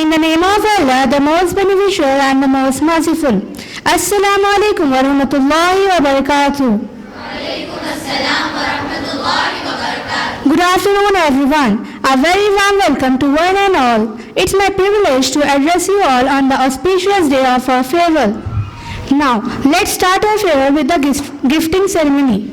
In the name of Allah, the most beneficial and the most merciful. Assalamu alaikum wa rahmatullahi wa barakatuh. Good afternoon everyone. A very warm welcome to one and all. It's my privilege to address you all on the auspicious day of our farewell. Now, let's start our farewell with the gifting ceremony.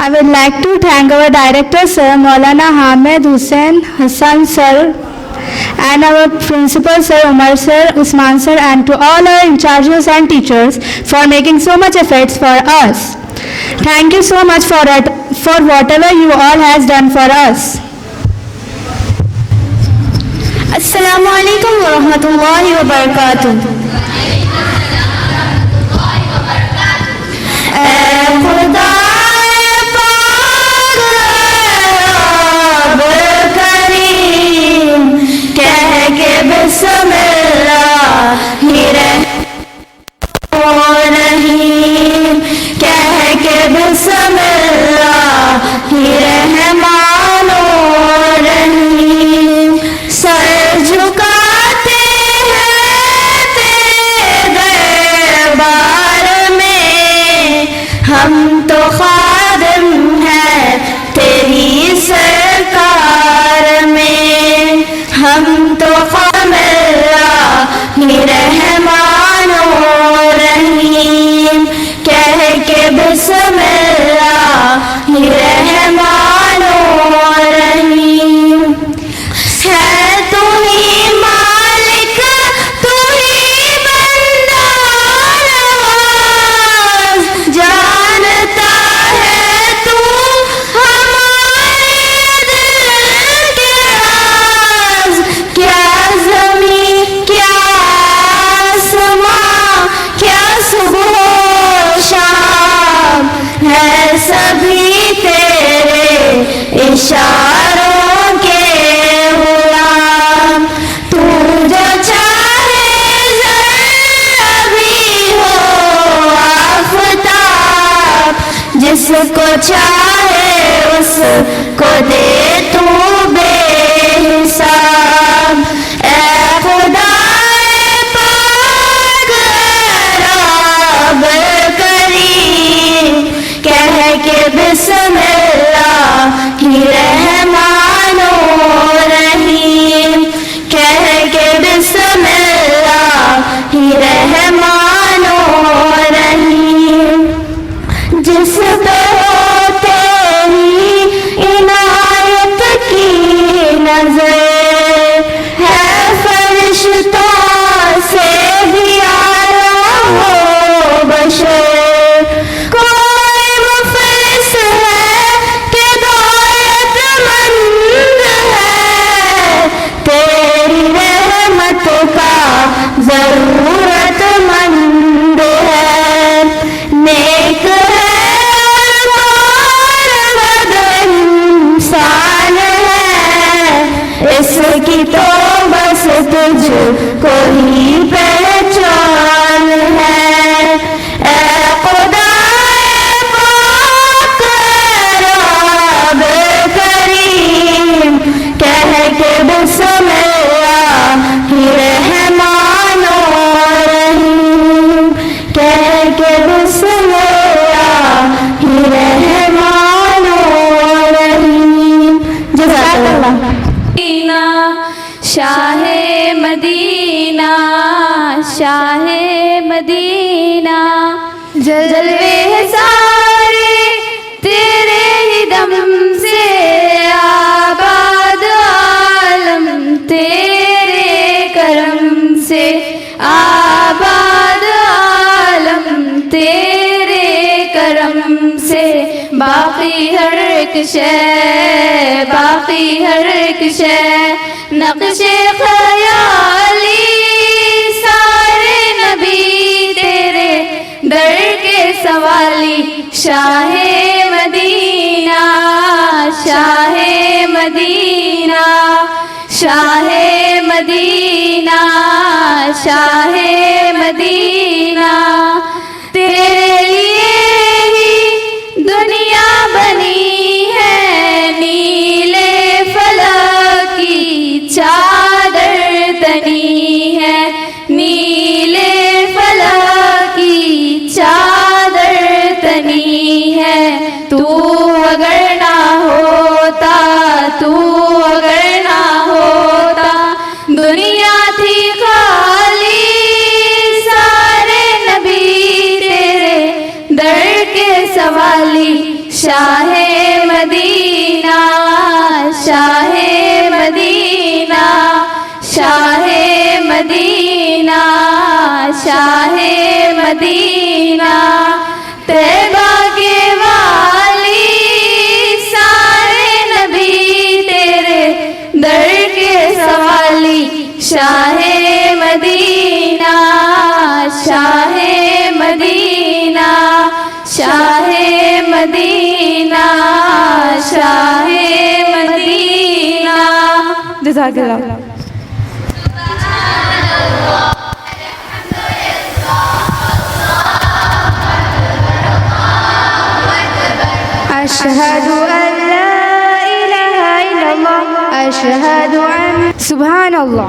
I would like to thank our director sir Maulana Hamid Hussain Hassan sir and our principal sir Umar sir, Usman sir, and to all our in charges and teachers for making so much efforts for us. Thank you so much for whatever you all has done for us. Assalamu alaikum wa rahmatullahi wa barakatuh. ہم تو خادم ہیں تیری سرکار میں، ہم تو خادم اللہ رحمان و رحیم، کہہ کے بسم اللہ رحمان و رحیم۔ ہے تو ہی مالک، تو ہی بندہ نواز، جانتا ہے تو ہمارے دل کے راز، کیا زمین کیا آسمان کیا صبح و شام، ہے سبھی تیرے اشاروں کے غلام۔ تو جو چاہے ذرا بھی ہو آفتاب، جس کو چاہے اس کو دے تو بے حساب۔ اے خدا پاک رب کریم، کہہ کے بسم اللہ رحمان و رحیم، کہہ کے بسم اللہ رحمان و رحیم۔ جس پہ ہو تیری عنایت کی نظر، ہے فرشتوں سے بھی اعلیٰ وہ بشر، کوئی مفلس ہے کہ دولت مند ہے، تیری رحمت کا ضرورت مند ہے، نیک ہے اور انسان ہے، اس کی تو بس تجھ کو ہی پہچان ہے۔ اے خدا پاک رب کریم، کہہ کے بسم اللہ رحمان و رحیم، کہہ کے بسم اللہ رحمان و رحیم۔ جزاک اللہ۔ مدینہ شاہ مدینہ، شاہ مدینہ، جلوے سارے تیرے ہی دم سے، آباد عالم تیرے کرم سے، آباد عالم تیرے کرم سے، باقی ہر ایک شے، باقی ہر ایک شے، نقش خیالی سارے نبی تیرے در کے سوالی، شاہ مدینہ، شاہ مدینہ، شاہ مدینہ، شاہ مدینہ، تیرے لیے ہی دنیا بنی ہے، نیلے فلک کی چادر تنی ہے، نیلے فلک کی چادر تنی ہے، تو اگر نہ ہوتا، تو اگر نہ ہوتا، دنیا تھی خالی، سارے نبی تیرے در کے سوالی، شاہ مدینہ، شاہ مدینہ، شاہ مدینہ، شاہ مدینہ، طیبہ کے مدینہ شاہ مدینہ. جزاک اللہ. أشهد أن لا إله إلا الله أشهد أن سبحان Allah.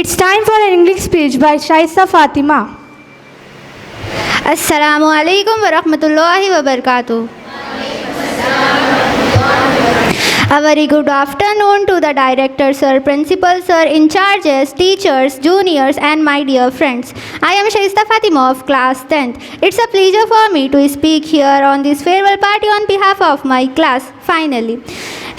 It's time for an English speech by Shaista Fatima. السلام علیکم ورحمۃ اللہ وبرکاتہ. A very good afternoon to the director sir, principal sir, in charges, teachers, juniors and my dear friends. I am Shaista Fatima of class 10th. It's a pleasure for me to speak here on this farewell party on behalf of my class. Finally,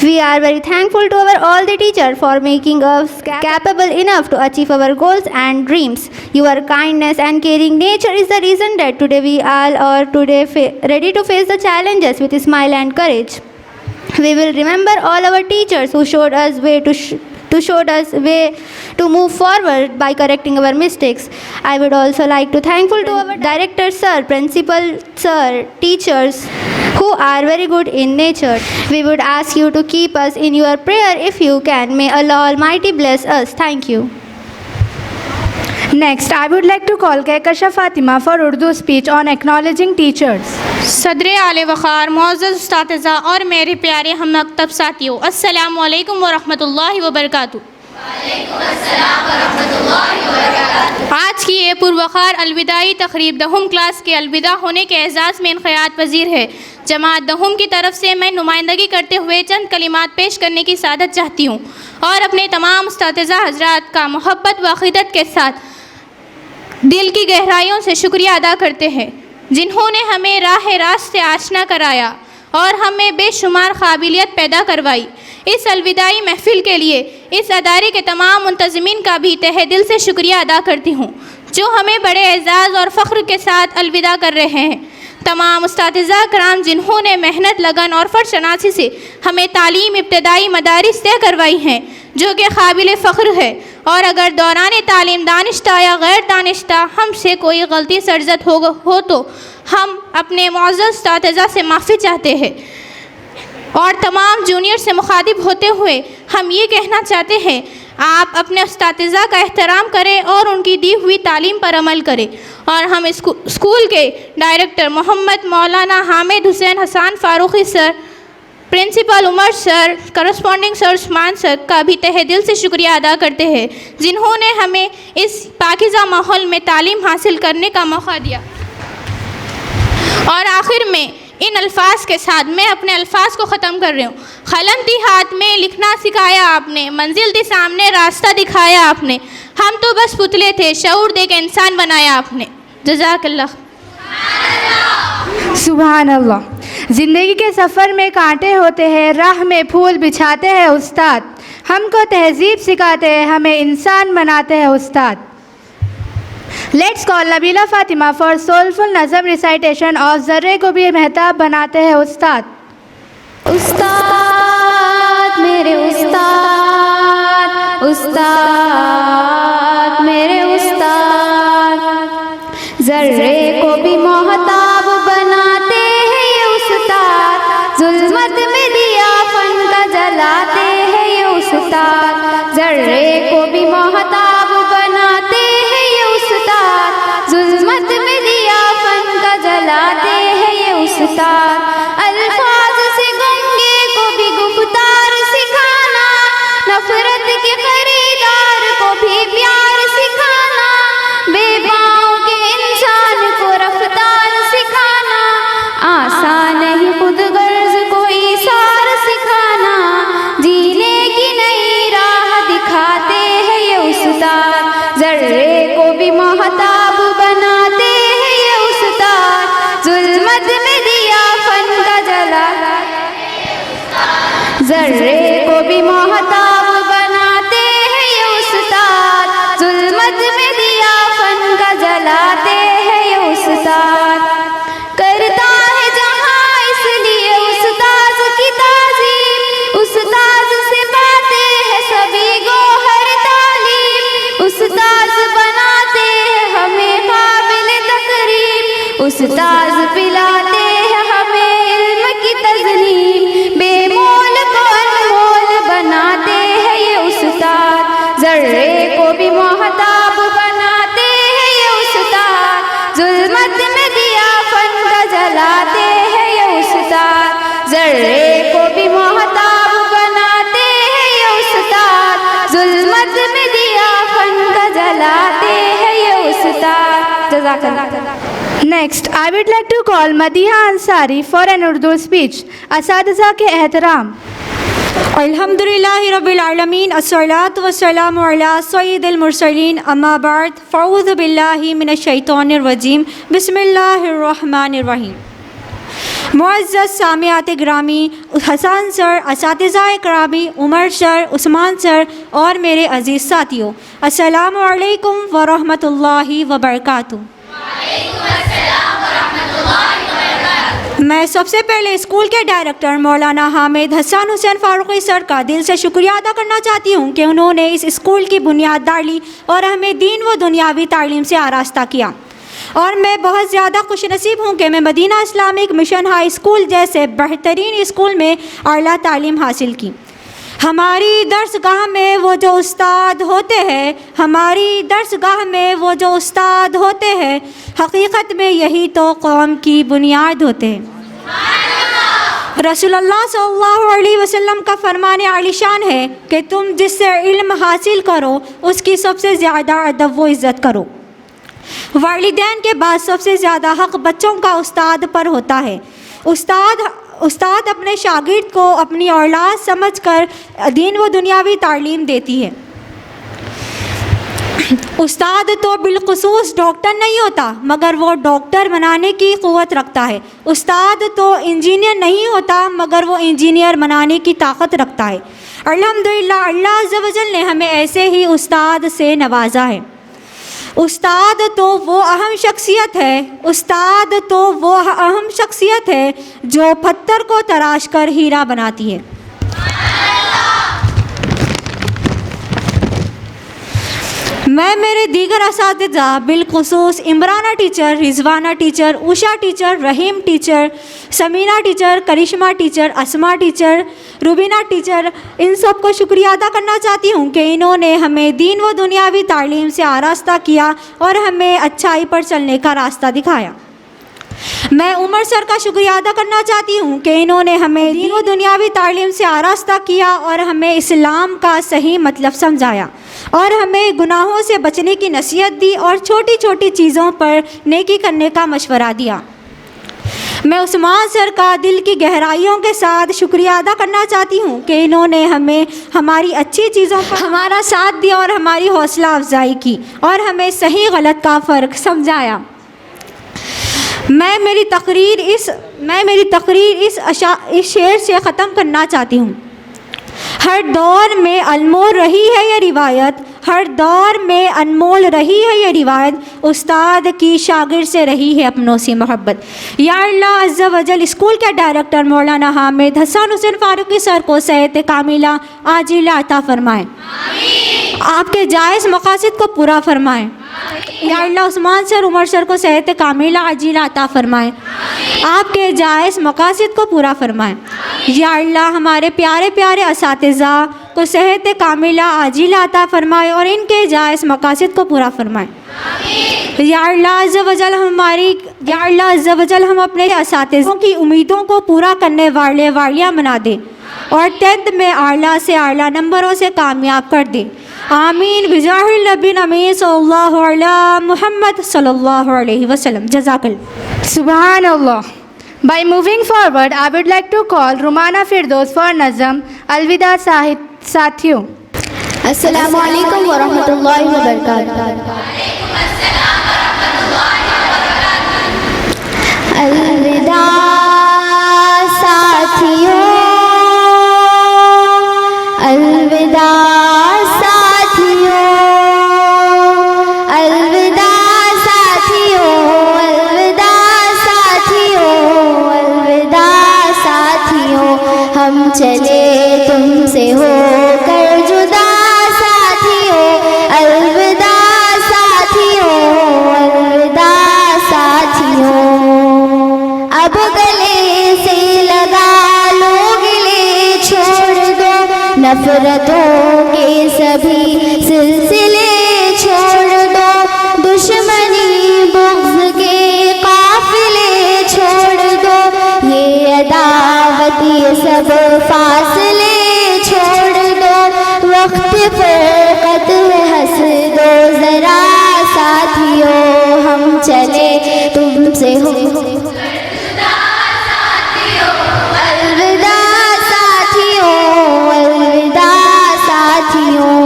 we are very thankful to our all the teachers for making us capable enough to achieve our goals and dreams. Your kindness and caring nature is the reason that today we all are ready to face the challenges with a smile and courage. We will remember all our teachers who showed us way to move forward by correcting our mistakes. I would also like to thankful to our director sir, principal sir, teachers who are very good in nature. We would ask you to keep us in your prayer if you can. May Allah Almighty bless us. Thank you. Next, I would like to call Kehkasha Fatima for Urdu speech on acknowledging teachers. صدر اعلی وقار، معزز اساتذہ اور میرے پیارے ہم مکتب ساتھیوں، السلام علیکم ورحمۃ اللہ وبرکاتہ. آج کی یہ پروقار الوداعی تقریب دہم کلاس کے الوداع ہونے کے اعزاز میں انقیاد پذیر ہے. جماعت دہم کی طرف سے میں نمائندگی کرتے ہوئے چند کلمات پیش کرنے کی سعادت چاہتی ہوں اور اپنے تمام اساتذہ حضرات کا محبت و عقیدت کے ساتھ دل کی گہرائیوں سے شکریہ ادا کرتے ہیں، جنہوں نے ہمیں راہ راست سے آشنا کرایا اور ہمیں بے شمار قابلیت پیدا کروائی. اس الوداعی محفل کے لیے اس ادارے کے تمام منتظمین کا بھی تہہ دل سے شکریہ ادا کرتی ہوں، جو ہمیں بڑے اعزاز اور فخر کے ساتھ الوداع کر رہے ہیں. تمام اساتذہ کرام جنہوں نے محنت، لگن اور فرد شناسی سے ہمیں تعلیم ابتدائی مدارس طے کروائی ہیں، جو کہ قابل فخر ہے، اور اگر دوران تعلیم دانشتہ یا غیر دانشتہ ہم سے کوئی غلطی سرزد ہو تو ہم اپنے معزز اساتذہ سے معافی چاہتے ہیں. اور تمام جونیئر سے مخاطب ہوتے ہوئے ہم یہ کہنا چاہتے ہیں، آپ اپنے اساتذہ کا احترام کریں اور ان کی دی ہوئی تعلیم پر عمل کریں. اور ہم اسکول کے ڈائریکٹر محمد مولانا حامد حسین حسان فاروقی سر، پرنسپل عمر سر، کرسپونڈنگ سر عثمان سر کا بھی تہہ دل سے شکریہ ادا کرتے ہیں، جنہوں نے ہمیں اس پاکیزہ ماحول میں تعلیم حاصل کرنے کا موقع دیا. اور آخر میں ان الفاظ کے ساتھ میں اپنے الفاظ کو ختم کر رہی ہوں. قلم تھی ہاتھ میں لکھنا سکھایا آپ نے، منزل تھی سامنے راستہ دکھایا آپ نے، ہم تو بس پتلے تھے شعور دے کے انسان بنایا آپ نے. جزاک اللہ. سبحان اللہ. زندگی کے سفر میں کانٹے ہوتے ہیں، راہ میں پھول بچھاتے ہیں استاد، ہم کو تہذیب سکھاتے ہیں، ہمیں انسان بناتے ہیں استاد. Let's call Nabila Fatima for soulful نظم ریسائٹیشن اور ذرے کو بھی مہتاب بناتے ہیں استاد. استاد میرے استاد، استاد میرے استاد، ذرے کو بھی محتاب بناتے ہیں یہ استاد، ظلمت میں دیا فن کا جلاتے ہیں یہ استاد، ذرے کو بھی محتاب بناتے ہیں یہ استاد، ظلمت میں دیا فن کا جلاتے ہیں یہ استاد. الفاظ سے گنگے کو بھی گفتار سکھانا، نفرت کے خریدار کو بھی پیار سکھانا، بے پاؤں کے انسان کو رفتار سکھانا، آسان نہیں خود غرض کو ایثار سکھانا، جینے کی نئی راہ دکھاتے ہیں یہ استاد، ذرے کو بھی محتاب بناتے ہیں یہ استاد، ظلمت میں دیا فن کا جلا، ذرے کو بھی محتاب بناتے ہیں یہ استاد، ظلمت میں دیا فن کا جلاتے ہیں یہ استاد. کرتا ہے جہاں اس لیے استاد کی تعظیم، استاد سے پاتے ہیں سبھی گوہر تعلیم، استاد بناتے ہیں ہمیں قابل تقریب، استاد پلاتے ہیں ہمیں جلاتے ہیں یہ استاد، ذرے کو بھی محتاب بناتے ہیں یہ استاد، ظلمت میں دیا فن کا جلاتے ہیں یہ استاد. جزاک اللہ. Next, I would like to call Madiha Ansari for an Urdu speech. اساتذہ کے احترام. الحمدللہ رب العالمین، الصلاۃ والسلام علی سید المرسلین، اما بعد، فاعوذ باللہ من الشیطان الرجیم، بسم اللہ الرحمن الرحیم. معزز سامعات گرامی، حسن سر، اساتذہ کرامی، عمر سر، عثمان سر اور میرے عزیز ساتھیوں، السلام علیکم ورحمۃ اللہ وبرکاتہ. میں سب سے پہلے اسکول کے ڈائریکٹر مولانا حامد حسن حسین فاروقی سر کا دل سے شکریہ ادا کرنا چاہتی ہوں کہ انہوں نے اس اسکول کی بنیاد ڈالی اور ہمیں دین و دنیاوی تعلیم سے آراستہ کیا. اور میں بہت زیادہ خوش نصیب ہوں کہ میں مدینہ اسلامک مشن ہائی اسکول جیسے بہترین اسکول میں اعلیٰ تعلیم حاصل کی. ہماری درسگاہ میں وہ جو استاد ہوتے ہیں، ہماری درسگاہ میں وہ جو استاد ہوتے ہیں، حقیقت میں یہی تو قوم کی بنیاد ہوتے ہیں. رسول اللہ صلی اللہ علیہ وسلم کا فرمان عالی شان ہے کہ تم جس سے علم حاصل کرو اس کی سب سے زیادہ ادب و عزت کرو. والدین کے بعد سب سے زیادہ حق بچوں کا استاد پر ہوتا ہے. استاد اپنے شاگرد کو اپنی اولاد سمجھ کر دین و دنیاوی تعلیم دیتی ہے. استاد تو بالخصوص ڈاکٹر نہیں ہوتا مگر وہ ڈاکٹر بنانے کی قوت رکھتا ہے. استاد تو انجینئر نہیں ہوتا مگر وہ انجینئر بنانے کی طاقت رکھتا ہے. الحمدللہ اللہ عز و جل نے ہمیں ایسے ہی استاد سے نوازا ہے. استاد تو وہ اہم شخصیت ہے جو پتھر کو تراش کر ہیرا بناتی ہے. میں میرے دیگر اساتذہ بالخصوص Imrana teacher, Rizwana teacher, Isha teacher, Rahim teacher, Samina teacher, Karishma teacher, Asma teacher, Rubina teacher, ان سب کو شکریہ ادا کرنا چاہتی ہوں کہ انہوں نے ہمیں دین و دنیاوی تعلیم سے آراستہ کیا اور ہمیں اچھائی پر چلنے کا راستہ دکھایا. میں عمر سر کا شکریہ ادا کرنا چاہتی ہوں کہ انہوں نے ہمیں دین و دنیاوی تعلیم سے آراستہ کیا اور ہمیں اسلام کا صحیح مطلب سمجھایا اور ہمیں گناہوں سے بچنے کی نصیحت دی اور چھوٹی چھوٹی چیزوں پر نیکی کرنے کا مشورہ دیا. میں عثمان سر کا دل کی گہرائیوں کے ساتھ شکریہ ادا کرنا چاہتی ہوں کہ انہوں نے ہمیں ہماری اچھی چیزوں پر ہمارا ساتھ دیا اور ہماری حوصلہ افزائی کی اور ہمیں صحیح غلط کا فرق سمجھایا. میں میری تقریر اس شعر سے ختم کرنا چاہتی ہوں. ہر دور میں انمول رہی ہے یہ روایت، استاد کی شاگرد سے رہی ہے اپنوں سے محبت. یا اللہ عز و جل اسکول کے ڈائریکٹر مولانا حامد حسن حسین فاروقی سر کو صحت کاملہ عاجلہ عطا فرمائیں. آپ کے جائز مقاصد کو پورا فرمائیں. یا اللہ عثمان سر، عمر سر کو صحت کاملہ عاجلہ عطا فرمائیں. آپ کے جائز مقاصد کو پورا فرمائیں. یا اللہ ہمارے پیارے پیارے اساتذہ کو صحت کاملہ عاجلہ عطا فرمائے اور ان کے جائز مقاصد کو پورا فرمائیں. یا اللہ عز و جل ہم اپنے اساتذوں کی امیدوں کو پورا کرنے والے والیاں بنا دیں اور 10th میں اعلیٰ سے اعلیٰ نمبروں سے کامیاب کر دیں. آمین بجاہ النبی امین صلی اللہ علیہ محمد صلی اللہ علیہ وسلم. جزاک اللہ. سبحان اللہ. By moving forward, I would like to call Rumana Firdaus for Nazam. الوداع ساتھیوں. السلام علیکم ورحمۃ اللہ وبرکاتہ. الوداع ساتھیوں، الوداع ساتھیوں، الوداع ساتھیوں، الوداع ساتھیوں، الوداع ساتھیوں. ہم چلے تم سے ہو کر جدا ساتھیوں، الوداع ساتھیوں، الوداع ساتھیوں. اب گلے سے لگا لو، گلے چھوڑ دو، نفرتوں کے سبھی سلسلے چھوڑ دو، دشمنی بغض کے قافلے چھوڑ الوداع ساتھیوں، الوداع ساتھیوں،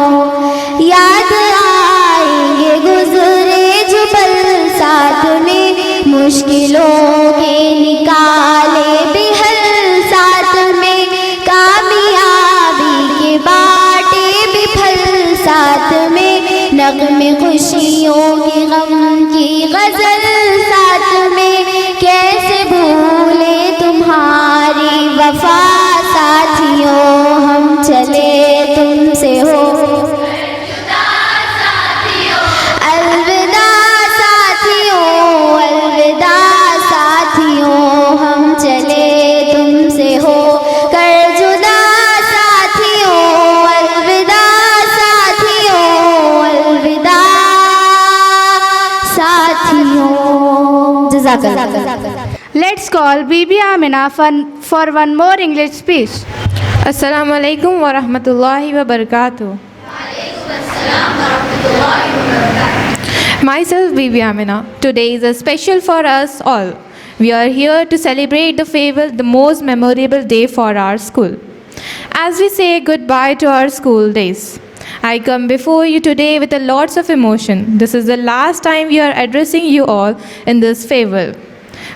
یاد آئیں گے گزرے جو پل ساتھ میں، مشکلوں کے نکالے بھی حل ساتھ میں، کامیابی کے باٹے بھی پھل ساتھ میں، نغمے خوشیوں کی غم کی غزل ساتھ میں، کیسے بھولے تمہاری وفا ساتھیوں، ہم چلے تم سے ہو الوداع ساتھیوں، الوداع ساتھیوں، ہم چلے تم سے ہو کر جدا ساتھیوں، الوداع ساتھیوں، الوداع ساتھیوں. جزاک اللہ. Let's call Bibi Amina for one more English speech. السلام علیکم ورحمۃ اللہ وبرکاتہ. Myself Bibi Amina. Today is a special for us all. We are here to celebrate the farewell, the most memorable day for our school. As we say goodbye to our school days, I come before you today with a lots of emotion. This is the last time we are addressing you all in this farewell.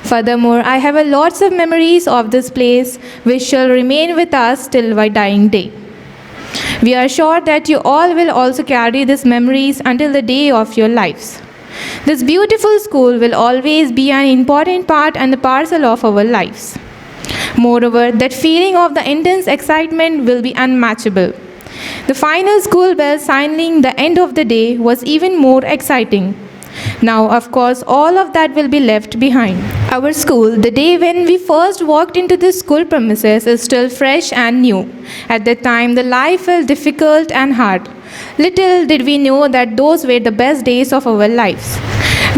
Furthermore, I have a lots of memories of this place which shall remain with us till our dying day. We are sure that you all will also carry these memories until the day of your lives. This beautiful school will always be an important part and the parcel of our lives. Moreover, that feeling of the intense excitement will be unmatchable. The final school bell signaling the end of the day was even more exciting. Now, of course, all of that will be left behind. Our school, the day when we first walked into the school premises, is still fresh and new. At that time, the life felt difficult and hard. Little did we know that those were the best days of our lives.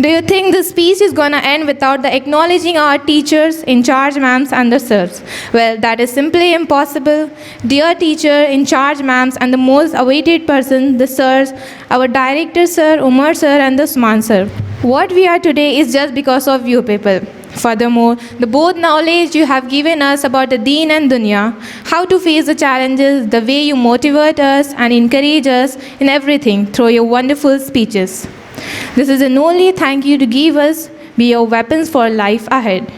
Do you think the speech is going to end without the acknowledging our teachers, in charge ma'ams and the sirs? Well, that is simply impossible. Dear teacher, in charge ma'ams and the most awaited person, the sirs, our director sir, Umar sir and the Usman sir. What we are today is just because of you people. Furthermore, the both knowledge you have given us about the deen and dunya, how to face the challenges, the way you motivate us and encourage us in everything through your wonderful speeches. This is an only thank you to give us, be your weapons for life ahead.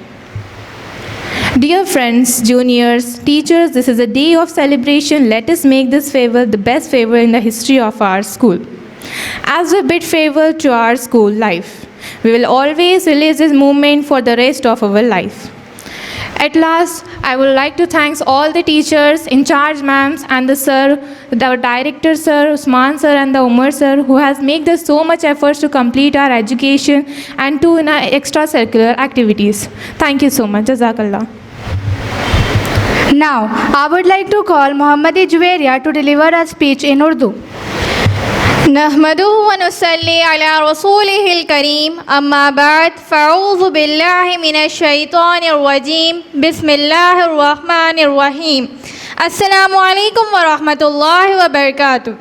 Dear friends, juniors, teachers, this is a day of celebration. Let us make this farewell the best farewell in the history of our school. As we bid farewell to our school life, we will always relish this moment for the rest of our life. At last, I would like to thank all the teachers, in charge ma'ams and the sir, the director sir, Usman sir and the Umar sir, who has made us so much efforts to complete our education and to in our extracurricular activities. Thank you so much. Jazakallah. Now, I would like to call Mohammadi Juwairiya to deliver a speech in Urdu. نحمدہ ونصلی علی رسولہ الکریم اما بعد فاعوذ باللہ من الشیطان الرجیم بسم اللہ الرحمن الرحیم السلام علیکم ورحمۃ اللہ وبرکاتہ.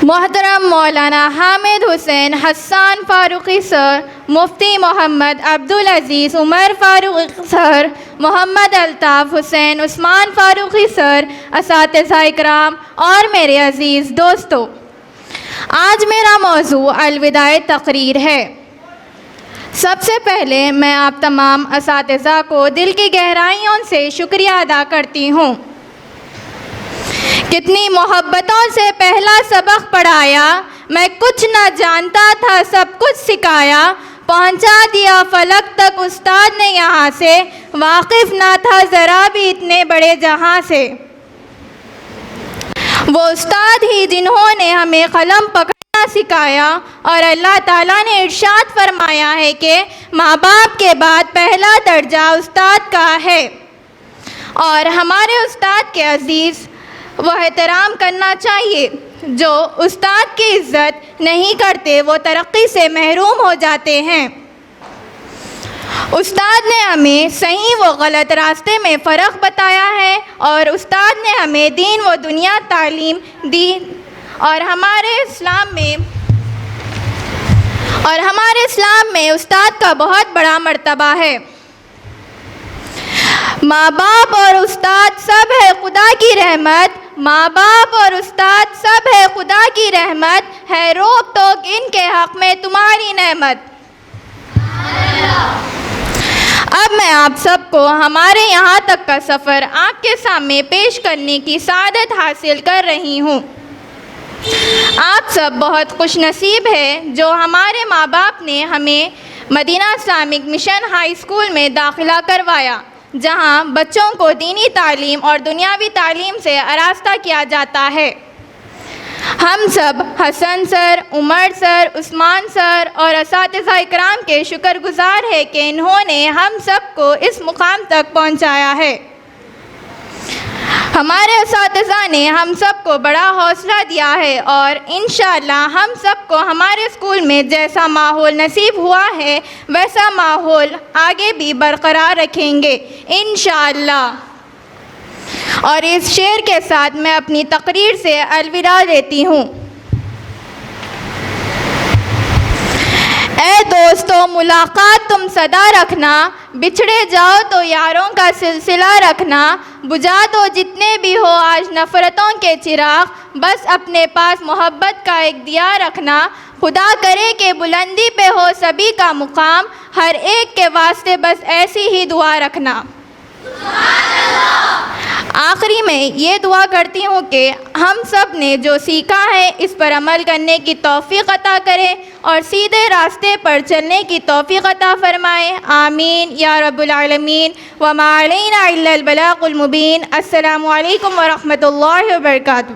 محترم مولانا حامد حسین حسان فاروقی سر، مفتی محمد عبدالعزیز عمر فاروقی سر، محمد الطاف حسین عثمان فاروقی سر، اساتذہ اکرام اور میرے عزیز دوستو، آج میرا موضوع الوداع تقریر ہے. سب سے پہلے میں آپ تمام اساتذہ کو دل کی گہرائیوں سے شکریہ ادا کرتی ہوں. کتنی محبتوں سے پہلا سبق پڑھایا، میں کچھ نہ جانتا تھا سب کچھ سکھایا، پہنچا دیا فلک تک استاد نے یہاں سے، واقف نہ تھا ذرا بھی اتنے بڑے جہاں سے. وہ استاد ہی جنہوں نے ہمیں قلم پکڑنا سکھایا، اور اللہ تعالیٰ نے ارشاد فرمایا ہے کہ ماں باپ کے بعد پہلا درجہ استاد کا ہے، اور ہمارے استاد کے عزیز وہ احترام کرنا چاہیے. جو استاد کی عزت نہیں کرتے وہ ترقی سے محروم ہو جاتے ہیں. استاد نے ہمیں صحیح و غلط راستے میں فرق بتایا ہے، اور استاد نے ہمیں دین و دنیا تعلیم دی، اور ہمارے اسلام اور ہمارے اسلام میں استاد کا بہت بڑا مرتبہ ہے۔ ماں باپ اور استاد سب ہے خدا کی رحمت، ماں باپ اور استاد سب ہے خدا کی رحمت، ہے روک ٹوک ان کے حق میں تمہاری نعمت۔ اب میں آپ سب کو ہمارے یہاں تک کا سفر آپ کے سامنے پیش کرنے کی سعادت حاصل کر رہی ہوں۔ آپ سب بہت خوش نصیب ہے جو ہمارے ماں باپ نے ہمیں مدینہ اسلامک مشن ہائی اسکول میں داخلہ کروایا، جہاں بچوں کو دینی تعلیم اور دنیاوی تعلیم سے آراستہ کیا جاتا ہے۔ ہم سب حسن سر، عمر سر، عثمان سر اور اساتذہ اکرام کے شکر گزار ہیں کہ انہوں نے ہم سب کو اس مقام تک پہنچایا ہے۔ ہمارے اساتذہ نے ہم سب کو بڑا حوصلہ دیا ہے اور انشاءاللہ ہم سب کو ہمارے اسکول میں جیسا ماحول نصیب ہوا ہے ویسا ماحول آگے بھی برقرار رکھیں گے انشاءاللہ۔ اور اس شعر کے ساتھ میں اپنی تقریر سے الوداع لیتی ہوں۔ اے دوستو ملاقات تم صدا رکھنا، بچھڑے جاؤ تو یاروں کا سلسلہ رکھنا، بجھا دو جتنے بھی ہو آج نفرتوں کے چراغ، بس اپنے پاس محبت کا ایک دیا رکھنا، خدا کرے کہ بلندی پہ ہو سبھی کا مقام، ہر ایک کے واسطے بس ایسی ہی دعا رکھنا۔ آخری میں یہ دعا کرتی ہوں کہ ہم سب نے جو سیکھا ہے اس پر عمل کرنے کی توفیق عطا کرے اور سیدھے راستے پر چلنے کی توفیق عطا فرمائے، آمین یا رب العالمین۔ وما علینا الا البلاغ المبین۔ السلام علیکم ورحمۃ اللہ وبرکاتہ۔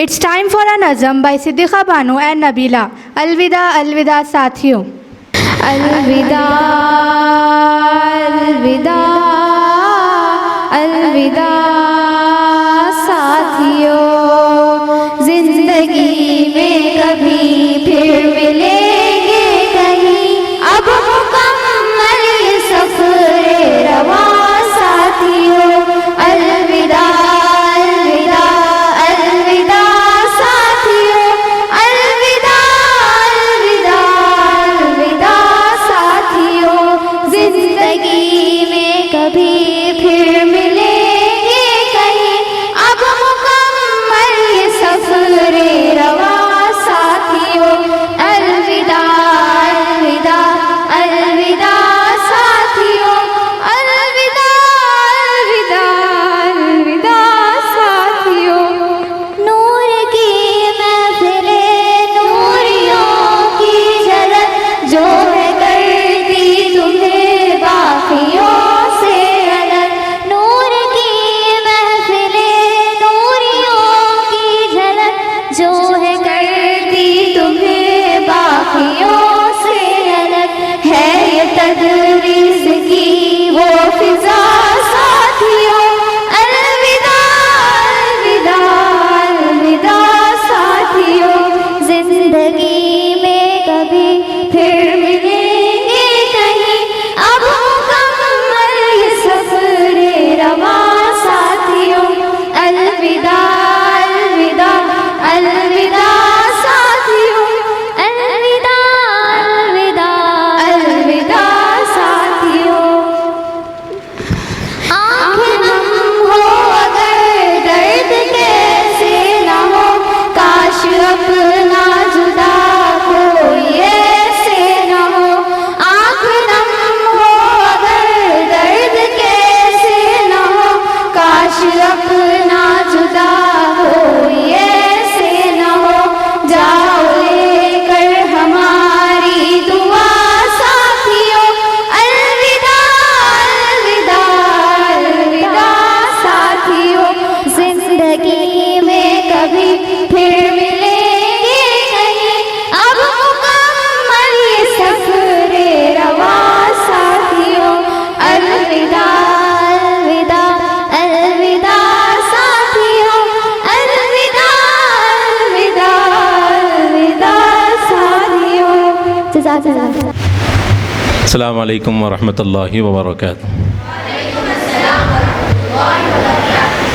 It's time for a nazam by Siddiqa Banu and Nabila. Alvida, alvida ساتھیوں۔ الوداع الوداع الوداع ساتھیوں، زندگی میں کبھی پھر ملیں گے کہیں، اب مکمل یہ سفر رواں ساتھیوں۔ الوداع الوداع الوداع ساتھیوں، الوداع الوداع الوداع ساتھیوں، زندگی میں کبھی پھر ملیں گے کہیں، اب مکمل یہ سفر رواں ساتھیوں۔ الوداع الوداع الوداع ساتھیوں، الوداع الوداع الوداع ساتھیوں۔ نور کی محفلیں نوریوں کی جھلک جو ہے کرتی تمہیں باقیوں سے الگ، نور کی محفلیں نوریوں کی جھلک جو ہے کرتی تمہیں باقیوں سے الگ، ہے یہ تدریس کی وہ فضا ساتھیوں۔ الوداع الوداع الوداع ساتھیوں، زندگی میں کبھی پھر ملیں گے کہیں، اب مکمل یہ سفر رواں ساتھیوں۔ الوداع الوداع الوداع ساتھیوں، الوداع الوداع الوداع ساتھیوں۔ آنکھیں نم ہو اگر درد کیسے نہ ہو، کاش اپنا جدا کوئی ایسے نہ ہو۔ آنکھ نم ہو اگر درد کیسے نہ ہو، کاش اپنا جدا کوئی ایسے نہ ہو۔ جاؤ لے کر ہماری دعا ساتھیوں۔ الوداع الوداع الوداع ساتھیوں، زندگی میں کبھی پھر ملیں گے کہیں، اب مکمل یہ سفر رواں ساتھیوں۔ الوداع الوداع الوداع ساتھیوں، الوداع الوداع الوداع ساتھیوں۔ جزاک اللہ۔ السلام علیکم ورحمۃ اللہ وبرکاتہ۔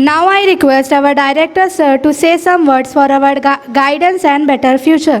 Now I request our director sir to say some words for our guidance and better future.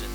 10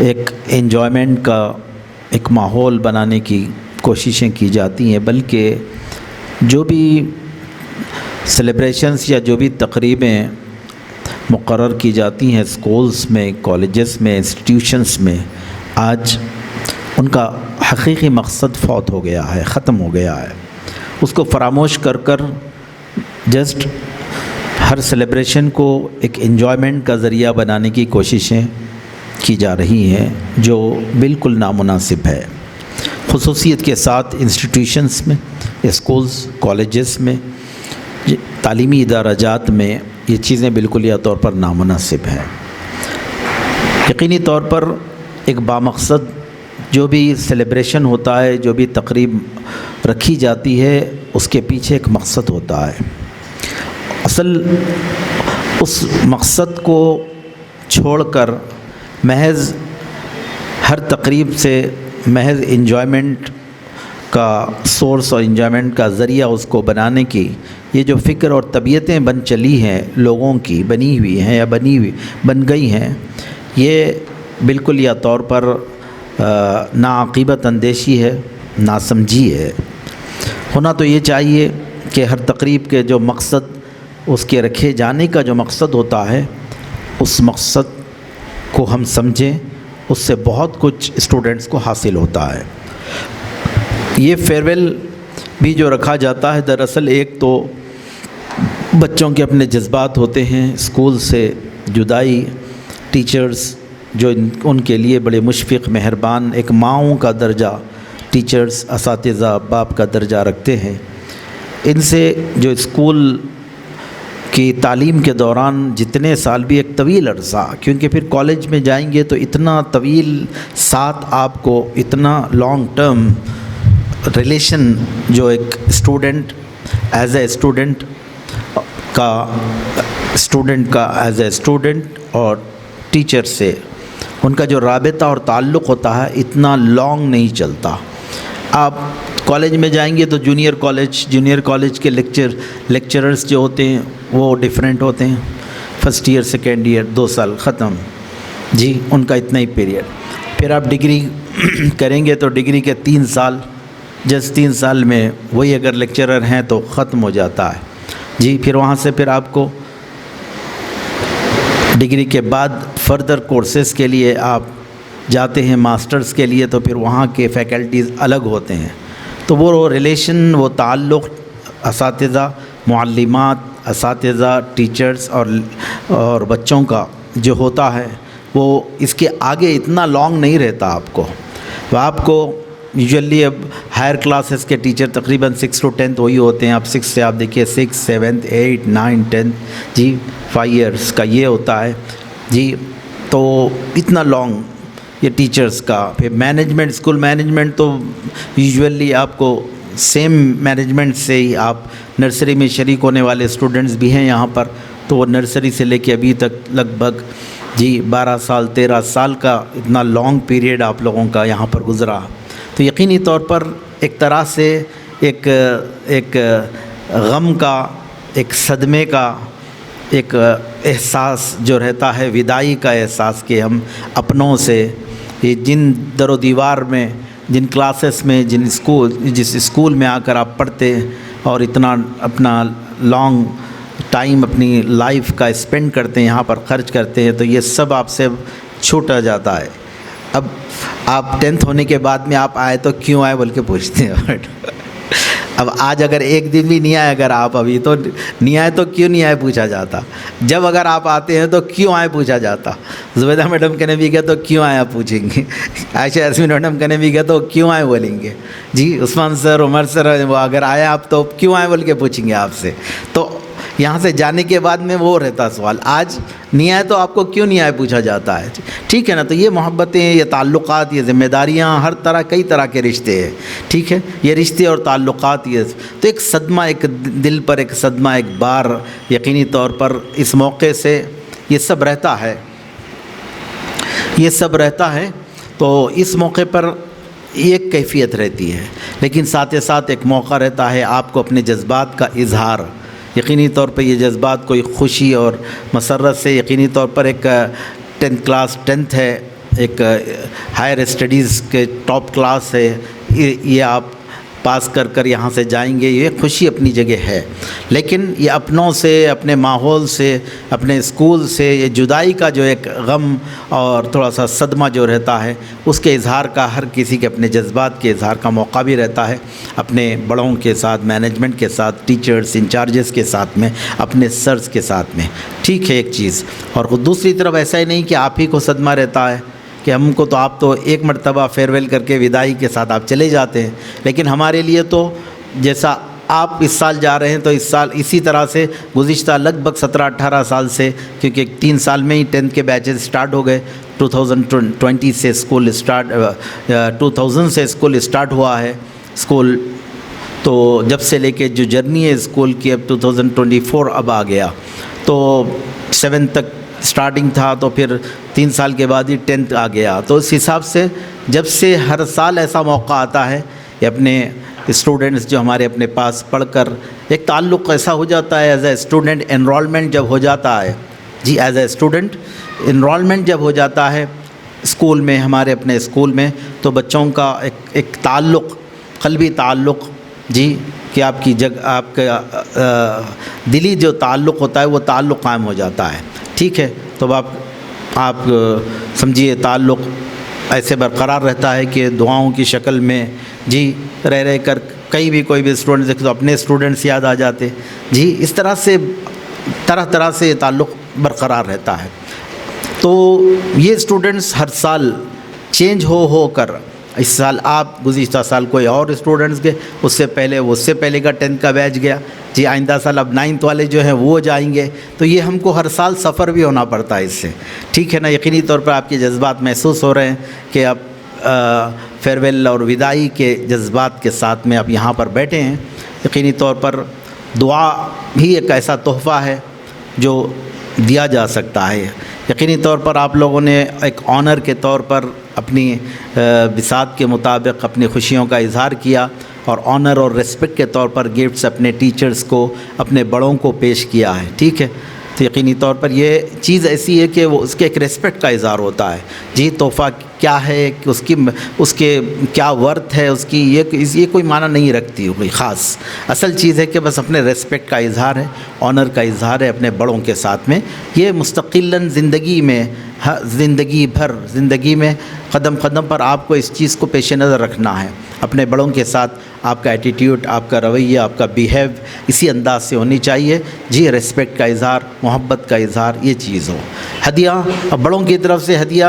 ایک انجوائمنٹ کا ایک ماحول بنانے کی کوششیں کی جاتی ہیں، بلکہ جو بھی سیلیبریشنز یا جو بھی تقریبیں مقرر کی جاتی ہیں اسکولز میں، کالجز میں، انسٹیٹیوشنز میں، آج ان کا حقیقی مقصد فوت ہو گیا ہے، ختم ہو گیا ہے۔ اس کو فراموش کر جسٹ ہر سیلیبریشن کو ایک انجوائمنٹ کا ذریعہ بنانے کی کوششیں کی جا رہی ہیں، جو بالکل نامناسب ہے۔ خصوصیت کے ساتھ انسٹیٹیوشنز میں، اسکولز، کالجز میں، تعلیمی ادارجات میں یہ چیزیں بالکل یا طور پر نامناسب ہیں۔ یقینی طور پر ایک بامقصد جو بھی سیلیبریشن ہوتا ہے، جو بھی تقریب رکھی جاتی ہے، اس کے پیچھے ایک مقصد ہوتا ہے۔ اصل اس مقصد کو چھوڑ کر محض ہر تقریب سے محض انجوائمنٹ کا سورس اور انجوائمنٹ کا ذریعہ اس کو بنانے کی یہ جو فکر اور طبیعتیں بن چلی ہیں لوگوں کی، بنی ہوئی ہیں یا بن گئی ہیں، یہ بالکل یا طور پر ناعاقبت اندیشی ہے، ناسمجھی ہے۔ ہونا تو یہ چاہیے کہ ہر تقریب کے جو مقصد، اس کے رکھے جانے کا جو مقصد ہوتا ہے، اس مقصد کو ہم سمجھیں، اس سے بہت کچھ اسٹوڈنٹس کو حاصل ہوتا ہے۔ یہ فیئرویل بھی جو رکھا جاتا ہے، دراصل ایک تو بچوں کے اپنے جذبات ہوتے ہیں، اسکول سے جدائی، ٹیچرز جو ان کے لیے بڑے مشفق، مہربان، ایک ماؤں کا درجہ ٹیچرز، اساتذہ، باپ کا درجہ رکھتے ہیں، ان سے جو اسکول کی تعلیم کے دوران جتنے سال بھی ایک طویل عرصہ، کیونکہ پھر کالج میں جائیں گے تو اتنا طویل ساتھ آپ کو اتنا لانگ ٹرم ریلیشن جو ایک اسٹوڈنٹ ایز اے اسٹوڈنٹ کا ایز اے اسٹوڈنٹ اور ٹیچر سے ان کا جو رابطہ اور تعلق ہوتا ہے اتنا لانگ نہیں چلتا۔ آپ کالج میں جائیں گے تو جونیئر کالج کے لیکچررز جو ہوتے ہیں وہ ڈیفرنٹ ہوتے ہیں، فرسٹ ایئر سیکنڈ ایئر 2 سال ختم، جی ان کا اتنا ہی پیریڈ۔ پھر آپ ڈگری کریں گے تو ڈگری کے 3 سال، جسٹ 3 سال میں وہی اگر لیکچرر ہیں تو ختم ہو جاتا ہے، جی پھر وہاں سے پھر آپ کو ڈگری کے بعد فردر کورسز کے لیے آپ جاتے ہیں، ماسٹرز کے لیے، تو پھر وہاں کے فیکلٹیز الگ ہوتے ہیں، تو وہ ریلیشن، وہ تعلق اساتذہ، معلمات، اساتذہ، ٹیچرز اور بچوں کا جو ہوتا ہے وہ اس کے آگے اتنا لانگ نہیں رہتا آپ کو۔ تو آپ کو یوزلی اب ہائر کلاسز کے ٹیچر تقریباً 6 to 10 وہی ہوتے ہیں، اب 6 سے آپ دیکھیے 6, 7, 8, 9, 10 جی 5 ایئرس کا یہ ہوتا ہے جی، تو اتنا لانگ یہ ٹیچرز کا۔ پھر مینجمنٹ، اسکول مینجمنٹ تو یوزلی آپ کو سیم مینجمنٹ سے ہی، آپ نرسری میں شریک ہونے والے اسٹوڈنٹس بھی ہیں یہاں پر، تو وہ نرسری سے لے کے ابھی تک لگ بھگ جی 12 سال 13 سال کا اتنا لانگ پیریڈ آپ لوگوں کا یہاں پر گزرا، تو یقینی طور پر ایک طرح سے ایک غم کا، ایک صدمے کا ایک احساس جو رہتا ہے، وداعی کا احساس، کہ ہم اپنوں سے یہ جن در و دیوار میں، جن کلاسز میں، جس اسکول میں آ کر آپ پڑھتے اور اتنا اپنا لانگ ٹائم اپنی لائف کا اسپینڈ کرتے ہیں، یہاں پر خرچ کرتے ہیں، تو یہ سب آپ سے چھوٹا جاتا ہے۔ اب آپ 10th ہونے کے بعد میں آپ آئے تو کیوں آئے بول کے پوچھتے ہیں۔ اب آج اگر ایک دن بھی نہیں آئے، اگر آپ ابھی تو نہیں آئے تو کیوں نہیں آئے پوچھا جاتا، جب اگر آپ آتے ہیں تو کیوں آئے پوچھا جاتا۔ زبیدہ میڈم کہنے بھی گیا تو کیوں آئے آپ پوچھیں گے، عائشہ یاسمین میڈم کہنے بھی گیا تو کیوں آئے بولیں گے، جی عثمان سر، عمر سر، وہ اگر آئے آپ تو کیوں آئے بول کے پوچھیں گے آپ سے۔ تو یہاں سے جانے کے بعد میں وہ رہتا سوال، آج نہیں آئے تو آپ کو کیوں نہیں آئے پوچھا جاتا ہے، ٹھیک ہے نا۔ تو یہ محبتیں، یہ تعلقات، یہ ذمہ داریاں، ہر طرح کئی طرح کے رشتے ہیں، ٹھیک ہے، یہ رشتے اور تعلقات، یہ تو ایک صدمہ، ایک دل پر ایک صدمہ، ایک بار یقینی طور پر اس موقع سے یہ سب رہتا ہے، یہ سب رہتا ہے۔ تو اس موقع پر ایک کیفیت رہتی ہے، لیکن ساتھ ساتھ ایک موقع رہتا ہے آپ کو اپنے جذبات کا اظہار۔ یقینی طور پہ یہ جذبات کوئی خوشی اور مسرت سے، یقینی طور پر ایک 10th کلاس 10th ہے، ایک ہائر اسٹڈیز کے ٹاپ کلاس ہے، یہ آپ پاس کر کر یہاں سے جائیں گے، یہ خوشی اپنی جگہ ہے، لیکن یہ اپنوں سے، اپنے ماحول سے، اپنے اسکول سے یہ جدائی کا جو ایک غم اور تھوڑا سا صدمہ جو رہتا ہے، اس کے اظہار کا ہر کسی کے اپنے جذبات کے اظہار کا موقع بھی رہتا ہے، اپنے بڑوں کے ساتھ، مینجمنٹ کے ساتھ، ٹیچرز انچارجز کے ساتھ میں، اپنے سرز کے ساتھ میں، ٹھیک ہے ایک چیز۔ اور دوسری طرف ایسا ہی نہیں کہ آپ ہی کو صدمہ رہتا ہے کہ ہم کو تو آپ تو ایک مرتبہ فیئرویل کر کے وداعی کے ساتھ آپ چلے جاتے ہیں، لیکن ہمارے لیے تو جیسا آپ اس سال جا رہے ہیں تو اس سال اسی طرح سے گزشتہ لگ بھگ 17-18 سال سے، کیونکہ 3 سال میں ہی 10th کے بیچز سٹارٹ ہو گئے، 2020 سے اسکول اسٹارٹ 2000 سے اسکول اسٹارٹ ہوا ہے اسکول، تو جب سے لے کے جو جرنی ہے اسکول کی اب 2024 اب آ گیا، تو 7 تک سٹارٹنگ تھا، تو پھر 3 سال کے بعد ہی 10th آ گیا، تو اس حساب سے جب سے ہر سال ایسا موقع آتا ہے کہ اپنے اسٹوڈنٹس جو ہمارے اپنے پاس پڑھ کر ایک تعلق ایسا ہو جاتا ہے، ایز اے اسٹوڈنٹ انرولمنٹ جب ہو جاتا ہے، جی ایز اے اسٹوڈنٹ انرولمنٹ جب ہو جاتا ہے اسکول میں، ہمارے اپنے اسکول میں، تو بچوں کا ایک تعلق، قلبی تعلق، جی کہ آپ کی آپ کا دلی جو تعلق ہوتا ہے وہ تعلق قائم ہو جاتا ہے، ٹھیک ہے۔ تو آپ سمجھیے تعلق ایسے برقرار رہتا ہے کہ دعاؤں کی شکل میں، جی رہ کر کہیں بھی کوئی بھی اسٹوڈنٹ دیکھے تو اپنے اسٹوڈنٹس یاد آ جاتے، جی اس طرح سے طرح سے یہ تعلق برقرار رہتا ہے۔ تو یہ اسٹوڈنٹس ہر سال چینج ہو کر، اس سال آپ، گزشتہ سال کوئی اور اسٹوڈنٹس گئے، اس سے پہلے کا 10th کا بیچ گیا، جی آئندہ سال اب 9th والے جو ہیں وہ جائیں گے، تو یہ ہم کو ہر سال سفر بھی ہونا پڑتا ہے اس سے، ٹھیک ہے نا۔ یقینی طور پر آپ کے جذبات محسوس ہو رہے ہیں کہ آپ فیئرویل اور وداعی کے جذبات کے ساتھ میں آپ یہاں پر بیٹھے ہیں۔ یقینی طور پر دعا بھی ایک ایسا تحفہ ہے جو دیا جا سکتا ہے۔ یقینی طور پر آپ لوگوں نے ایک آنر کے طور پر اپنی بساط کے مطابق اپنی خوشیوں کا اظہار کیا، اور آنر اور ریسپیکٹ کے طور پر گفٹس اپنے ٹیچرز کو، اپنے بڑوں کو پیش کیا ہے، ٹھیک ہے۔ تو یقینی طور پر یہ چیز ایسی ہے کہ وہ اس کے ایک ریسپیکٹ کا اظہار ہوتا ہے، جی تحفہ کیا ہے، کہ اس کے کیا ورتھ ہے، اس کی یہ کوئی معنی نہیں رکھتی کوئی خاص، اصل چیز ہے کہ بس اپنے ریسپیکٹ کا اظہار ہے، آنر کا اظہار ہے اپنے بڑوں کے ساتھ میں۔ یہ مستقلاً زندگی میں قدم قدم پر آپ کو اس چیز کو پیش نظر رکھنا ہے، اپنے بڑوں کے ساتھ آپ کا ایٹیٹیوڈ، آپ کا رویہ، آپ کا بیہیو اسی انداز سے ہونی چاہیے، جی ریسپیکٹ کا اظہار، محبت کا اظہار، یہ چیز ہو۔ ہدیہ، اب بڑوں کی طرف سے ہدیہ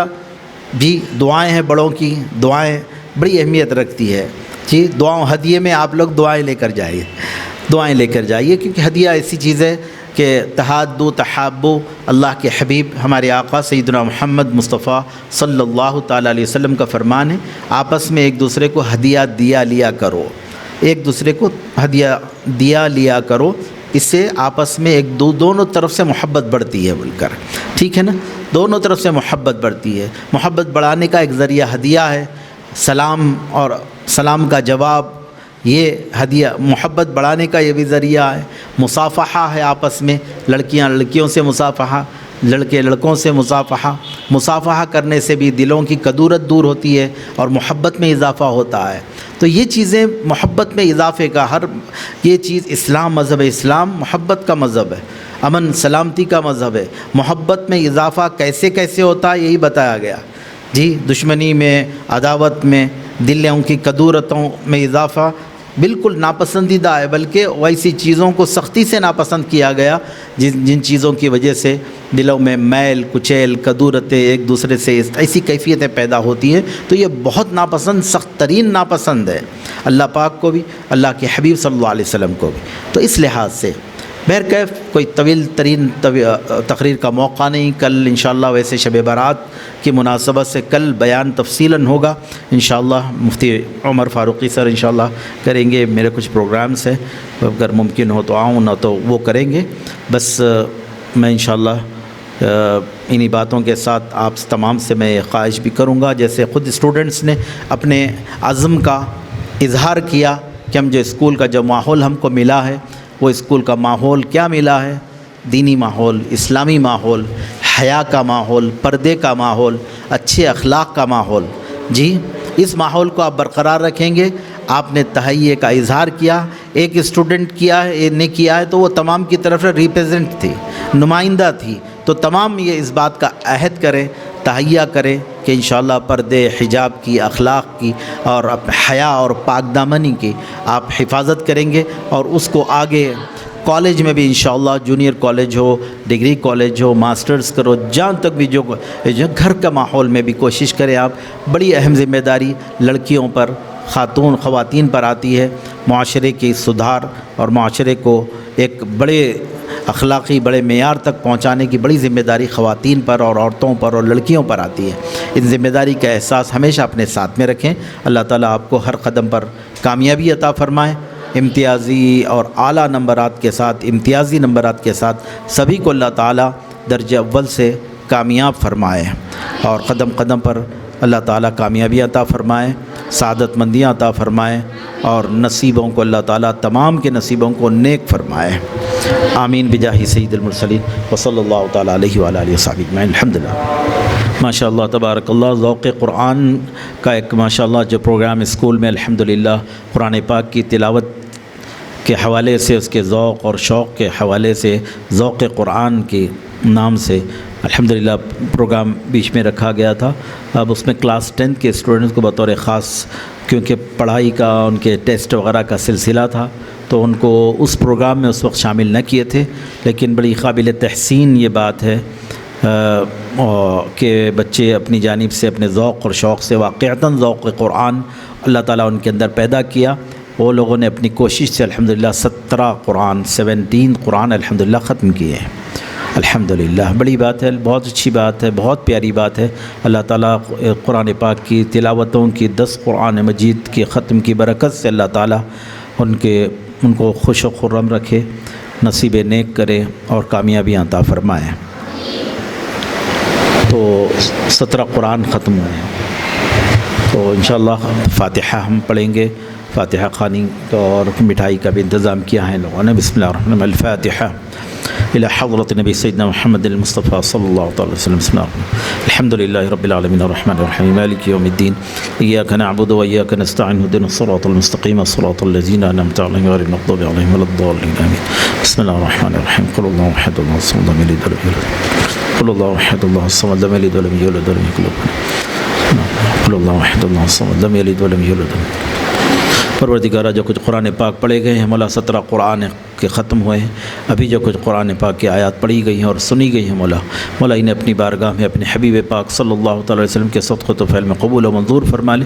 بھی، دعائیں ہیں بڑوں کی، دعائیں بڑی اہمیت رکھتی ہے، جی ہدیے میں آپ لوگ دعائیں لے کر جائیے، کیونکہ ہدیہ ایسی چیز ہے کہ تحادو تحابو، اللہ کے حبیب ہمارے آقا سیدنا محمد مصطفیٰ صلی اللہ تعالیٰ علیہ وسلم کا فرمان ہے، آپس میں ایک دوسرے کو ہدیہ دیا لیا کرو، ایک دوسرے کو ہدیہ دیا لیا کرو، اس سے آپس میں دونوں طرف سے محبت بڑھتی ہے بول کر، ٹھیک ہے نا، دونوں طرف سے محبت بڑھتی ہے۔ محبت بڑھانے کا ایک ذریعہ ہدیہ ہے، سلام اور سلام کا جواب، یہ ہدیہ محبت بڑھانے کا یہ بھی ذریعہ ہے۔ مصافحہ ہے آپس میں، لڑکیاں لڑکیوں سے مصافحہ، لڑکے لڑکوں سے مصافحہ کرنے سے بھی دلوں کی کدورت دور ہوتی ہے اور محبت میں اضافہ ہوتا ہے۔ تو یہ چیزیں محبت میں اضافے کا یہ چیز مذہب اسلام محبت کا مذہب ہے، امن سلامتی کا مذہب ہے۔ محبت میں اضافہ کیسے ہوتا ہے یہی بتایا گیا، جی دشمنی میں، عداوت میں، دلوں کی کدورتوں میں اضافہ بالکل ناپسندیدہ ہے، بلکہ ویسی چیزوں کو سختی سے ناپسند کیا گیا جن چیزوں کی وجہ سے دلوں میں میل کچیل کدورتیں ایک دوسرے سے ایسی کیفیتیں پیدا ہوتی ہیں، تو یہ بہت ناپسند، سخت ترین ناپسند ہے اللہ پاک کو بھی، اللہ کے حبیب صلی اللہ علیہ وسلم کو بھی۔ تو اس لحاظ سے بہرکیف کوئی طویل ترین تقریر کا موقع نہیں، کل انشاءاللہ ویسے شب برات کی مناسبت سے کل بیان تفصیلاً ہوگا انشاءاللہ، مفتی عمر فاروقی سر انشاءاللہ کریں گے، میرے کچھ پروگرامز ہیں، اگر ممکن ہو تو آؤں، نہ تو وہ کریں گے۔ بس میں انشاءاللہ انہی باتوں کے ساتھ آپ تمام سے میں خواہش بھی کروں گا، جیسے خود اسٹوڈنٹس نے اپنے عزم کا اظہار کیا کہ ہم جو اسکول کا جو ماحول ہم کو ملا ہے، وہ اسکول کا ماحول کیا ملا ہے، دینی ماحول، اسلامی ماحول، حیا کا ماحول، پردے کا ماحول، اچھے اخلاق کا ماحول، جی اس ماحول کو آپ برقرار رکھیں گے۔ آپ نے تہیے کا اظہار کیا، ایک اسٹوڈنٹ نے کیا ہے تو وہ تمام کی طرف سے ریپرزینٹ تھی، نمائندہ تھی، تو تمام یہ اس بات کا عہد کریں، تہیہ کریں کہ انشاءاللہ پردے، حجاب کی، اخلاق کی اور حیا اور پاک دامنی کی آپ حفاظت کریں گے، اور اس کو آگے کالج میں بھی انشاءاللہ، جونیئر کالج ہو، ڈگری کالج ہو، ماسٹرز کرو، جہاں تک بھی جو گھر کا ماحول میں بھی کوشش کریں آپ۔ بڑی اہم ذمہ داری لڑکیوں پر، خواتین پر آتی ہے، معاشرے کی سدھار اور معاشرے کو ایک بڑے اخلاقی بڑے معیار تک پہنچانے کی بڑی ذمہ داری خواتین پر اور عورتوں پر اور لڑکیوں پر آتی ہے۔ ان ذمہ داری کا احساس ہمیشہ اپنے ساتھ میں رکھیں۔ اللہ تعالیٰ آپ کو ہر قدم پر کامیابی عطا فرمائے، امتیازی اور اعلیٰ نمبرات کے ساتھ، امتیازی نمبرات کے ساتھ سبھی کو اللہ تعالیٰ درجہ اول سے کامیاب فرمائے، اور قدم قدم پر اللہ تعالیٰ کامیابی عطا فرمائے، سعادت مندیاں عطا فرمائے، اور نصیبوں کو اللہ تعالیٰ تمام کے نصیبوں کو نیک فرمائے۔ آمین بجاہ سید المرسلین وصلی اللہ تعالیٰ علیہ وآلہ وصحبہ اجمعین۔ الحمدللہ، ماشاء اللہ تبارک اللہ۔ ذوق قرآن کا ایک ماشاء اللہ جو پروگرام اسکول میں الحمدللہ قرآن پاک کی تلاوت کے حوالے سے، اس کے ذوق اور شوق کے حوالے سے، ذوق قرآن کے نام سے الحمدللہ پروگرام بیچ میں رکھا گیا تھا۔ اب اس میں کلاس 10 کے اسٹوڈنٹس کو بطور خاص، کیونکہ پڑھائی کا ان کے ٹیسٹ وغیرہ کا سلسلہ تھا، تو ان کو اس پروگرام میں اس وقت شامل نہ کیے تھے، لیکن بڑی قابل تحسین یہ بات ہے کہ بچے اپنی جانب سے اپنے ذوق اور شوق سے واقعتاً ذوق قرآن اللہ تعالیٰ ان کے اندر پیدا کیا۔ وہ لوگوں نے اپنی کوشش سے الحمدللہ 17 قرآن الحمدللہ ختم کیے ہیں۔ الحمدللہ بڑی بات ہے، بہت اچھی بات ہے، بہت پیاری بات ہے۔ اللہ تعالیٰ قرآن پاک کی تلاوتوں کی 10 قرآن مجید کی ختم کی برکت سے اللہ تعالیٰ ان کو خوش و خرم رکھے، نصیب نیک کرے اور کامیابیاں عطا فرمائے۔ تو 17 قرآن ختم ہوئے ہیں، تو انشاءاللہ فاتحہ ہم پڑھیں گے۔ فاتحہ خوانی کا اور مٹھائی کا بھی انتظام کیا ہے لوگوں نے۔ بسم اللہ الرحمن الرحیم۔ الفاتحہ إلى حضرة النبي سيدنا محمد المصطفى صلى الله عليه وسلم. بسم الله الرحمن الرحيم. الحمد لله رب العالمين الرحمن الرحيم مالك يوم الدين إياك نعبد وإياك نستعين اهدنا الصراط المستقيم صراط الذين أنعمت عليهم غير المغضوب عليهم ولا الضالين آمين. بسم الله الرحمن الرحيم. قل الله أحد الله الصمد لم يلد ولم يولد. قل الله أحد الله الصمد لم يلد ولم يولد ولم يكن له كفوا أحد. قل الله أحد الله الصمد لم يلد ولم يولد. پروردگارہ جو کچھ قرآن پاک پڑھے گئے ہیں مولا 17 قرآن کے ختم ہوئے ہیں، ابھی جو کچھ قرآن پاک کی آیات پڑھی گئی ہیں اور سنی گئی ہیں مولا انہیں اپنی بارگاہ میں اپنے حبیب پاک صلی اللہ تعالی علیہ وسلم کے صدقہ و فعل میں قبول و منظور فرما لے۔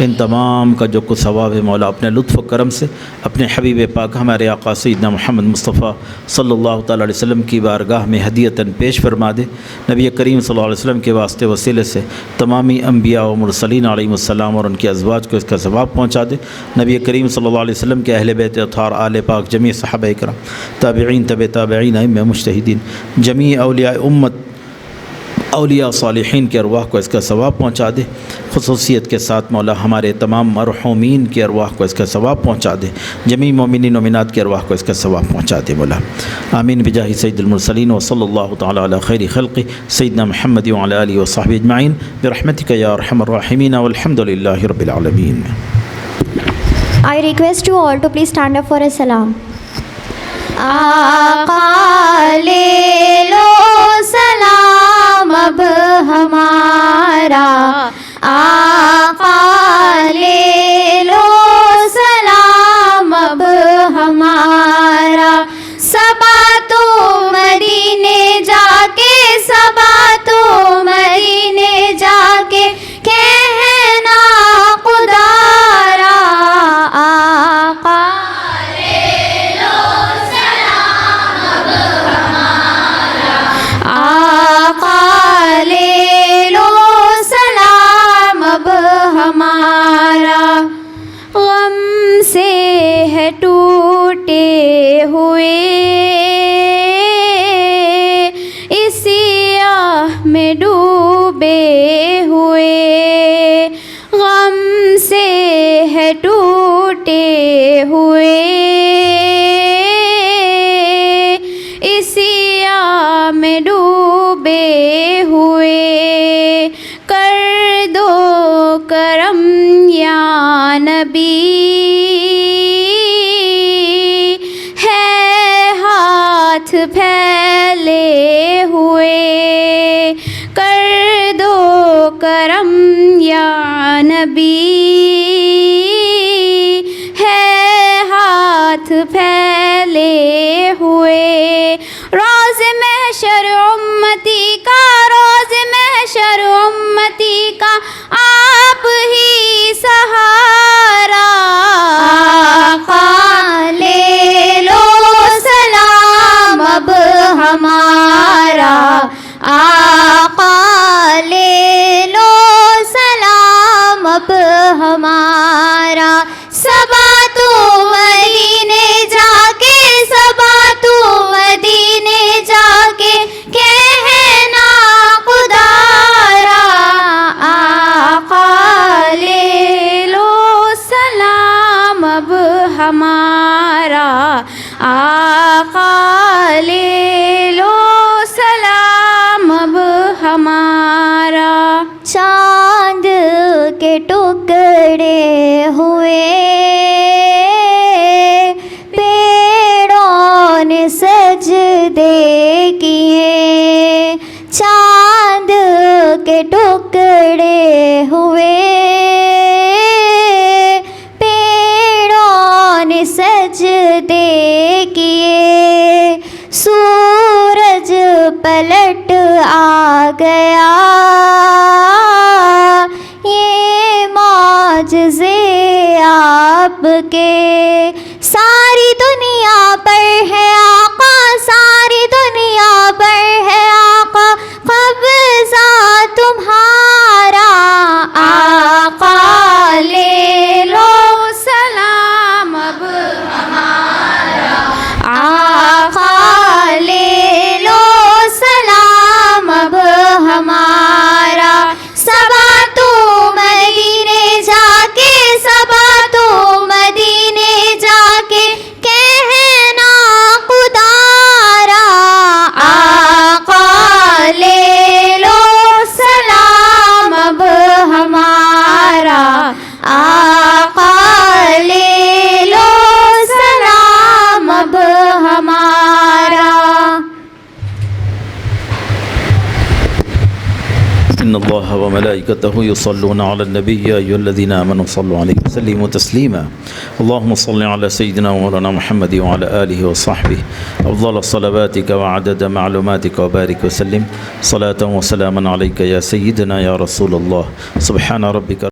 ان تمام کا جو کچھ ثواب ہے مولا اپنے لطف و کرم سے اپنے حبیب پاک ہمارے آقا سیدنا محمد مصطفیٰ صلی اللہ تعالی علیہ وسلم کی بارگاہ میں ہدیتاً پیش فرما دے۔ نبی کریم صلی اللہ علیہ وسلم کے واسطے وسیلے سے تمامی انبیاء و مرسلین علیہم السلام اور ان کے ازواج کو اس کا ثواب پہنچا دے۔ نبی کریم صلی اللہ علیہ وسلم کے اہل بیت اطہار، آل پاک، جمیع صحابہ کرام، تابعین، تبع تابعین، ائمہ مجتہدین، جمیع اولیاء امت، اولیاء صالحین کے ارواح کو اس کا ثواب پہنچا دے۔ خصوصیت کے ساتھ مولا ہمارے تمام مرحومین کے ارواح کو اس کا ثواب پہنچا دے، جمیع مومنین مومنات کے ارواح کو اس کا ثواب پہنچا دے مولا۔ آمین بجاہ سید المرسلین وصلی اللہ تعالی علی خیر خلق سیدنا محمد وعلی آلہ وصحبہ اجمعین برحمتک یا ارحم الراحمین والحمد للہ رب العالمین۔ I request you all to please stand up for a salam. آقا لے لو سلام اب ہمارا، آقا لے لو سلام اب ہمارا، صبا تو مدینے جا کے، صبا تو مدینے جا کے کہنا خدارا، آقا لے لو سلام اب ہمارا، آقا لے لو سلام اب ہمارا، غم سے ہے ٹوٹے ہوئے اسی آہ میں ڈوبے ہوئے، غم سے ہے ٹوٹے ہوئے اسی آہ میں ڈوبے پہ ہوئے، کر دو کرم یا نبی، ہے ہاتھ پھیلے ہوئے، کر دو کرم یا نبی، ہے ہاتھ پھیلے ہوئے، روز محشر امتی کا، روز محشر امتی کا آپ ہی سہارا، آقا لے لو سلام اب ہمارا، آقا لے لو سلام اب ہمارا، صبا تو مدینے جا کے، صبا تو مدینے جا کے کہنا خدارا، آقا لے لو سلام اب ہمارا، آقا لے لو سلام اب ہمارا، چاند کے ٹکڑے ہوئے، پیڑوں نے سجدے کیے، چاند کے ٹکڑے ہوئے، پیڑوں نے سجدے کیے، سورج پلٹ آ گیا، یہ معجزے آپ کے، ساری دنیا پر ہے آقا، ساری دنیا پر ہے آقا، قبضہ تمہارا، آقا لے لو سلام اب ہمارا، آقا لے لو سلام اب ہمارا، صبا تو مدینے جا کے، صبا تو مدینے جا کے کہنا خدارا، آقا لے لو سلام اب ہمارا، آقا لے لو سلام اب ہمارا۔ ان اللہ وملائکتہ یصلون علی النبی یا ایھا الذین آمنوا صلوا علیہ وسلموا تسلیما، اللهم صل علی سیدنا مولانا محمد وعلی آلہ وصحبہ افضل صلواتک وعدد معلوماتک وبارک وسلم صلاۃ وسلاما علیک یا سیدنا یا رسول اللہ، سبحان ربک